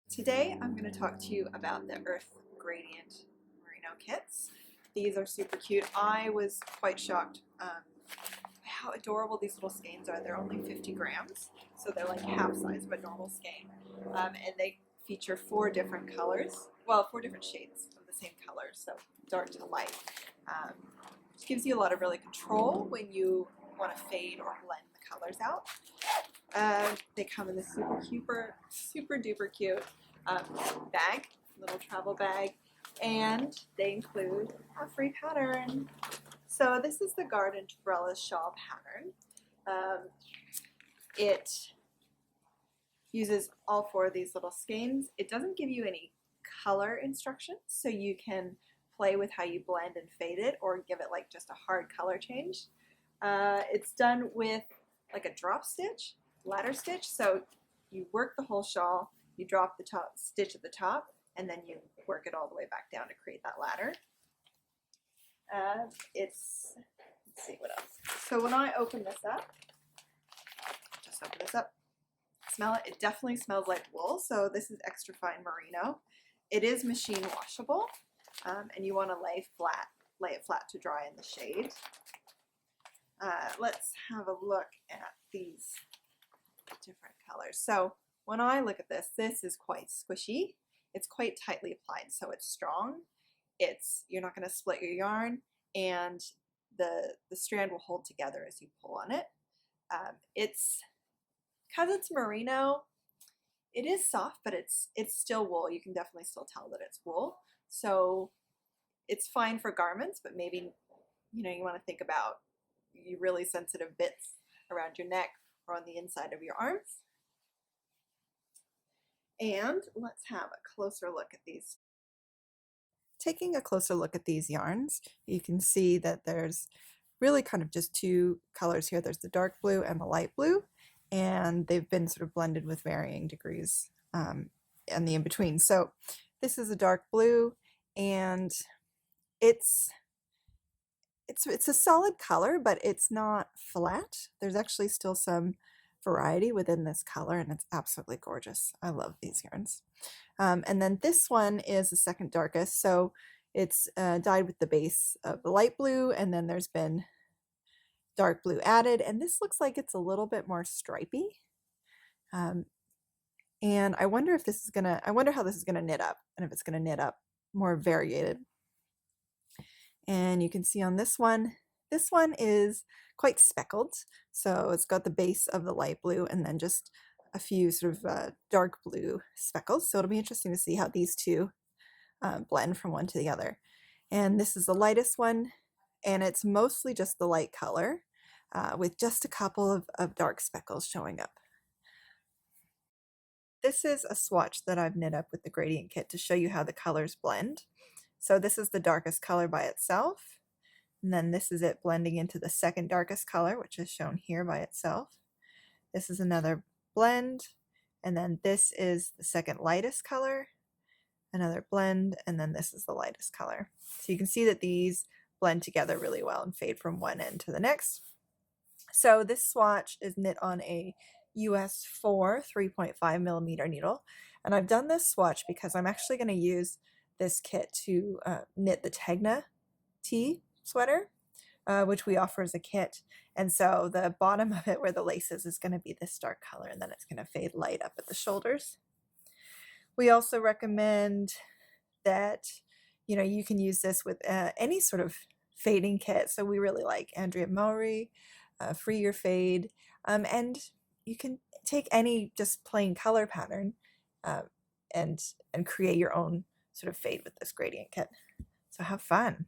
Today I'm going to talk to you about the Urth Gradient Merino kits. These are super cute. I was quite shocked how adorable these little skeins are. They're only 50 grams, so they're like half size of a normal skein. And they feature four different colors, well, four different shades of the same color, so dark to light. Which gives you a lot of really control when you want to fade or blend the colors out. They come in this super duper cute bag, little travel bag, and they include a free pattern. So this is the Garden Umbrella Shawl pattern. It uses all four of these little skeins. It doesn't give you any color instructions, so you can play with how you blend and fade it or give it like just a hard color change. It's done with like a drop stitch, ladder stitch, so you work the whole shawl, you drop the top stitch at the top, and then you work it all the way back down to create that ladder. Let's see what else. So when I open this up, smell it. It definitely smells like wool. So this is extra fine merino. It is machine washable, and you want to lay it flat to dry in the shade. Let's have a look at these different colors. So when I look at this, this is quite squishy. It's quite tightly applied, so it's strong. You're not going to split your yarn, and the strand will hold together as you pull on it. Because it's merino, it is soft, but it's still wool. You can definitely still tell that it's wool. So it's fine for garments, but maybe you want to think about your really sensitive bits around your neck or on the inside of your arms. And let's have a closer look at these. Taking a closer look at these yarns, you can see that there's really kind of just two colors here. There's the dark blue and the light blue, and they've been sort of blended with varying degrees and the in-between. So this is a dark blue, and it's a solid color, but it's not flat. There's actually still some variety within this color, and it's absolutely gorgeous. I love these yarns. And then this one is the second darkest, so it's dyed with the base of the light blue, and then there's been dark blue added, and this looks like it's a little bit more stripy. And I wonder how this is gonna knit up, and if it's gonna knit up more variegated. And you can see on this one is quite speckled, so it's got the base of the light blue and then just a few sort of dark blue speckles. So it'll be interesting to see how these two blend from one to the other. And this is the lightest one, and it's mostly just the light color with just a couple of dark speckles showing up. This is a swatch that I've knit up with the gradient kit to show you how the colors blend. So this is the darkest color by itself, and then this is it blending into the second darkest color, which is shown here by itself. This is another blend, and then this is the second lightest color, another blend, and then this is the lightest color. So you can see that these blend together really well and fade from one end to the next. So this swatch is knit on a US 4 3.5 millimeter needle, and I've done this swatch because I'm actually going to use this kit to knit the Tegna tee sweater, which we offer as a kit. And so the bottom of it where the lace is going to be this dark color, and then it's going to fade light up at the shoulders. We also recommend that you can use this with any sort of fading kit. So we really like Andrea Mowry, Free Your Fade, and you can take any just plain color pattern and create your own sort of fade with this gradient kit. So have fun.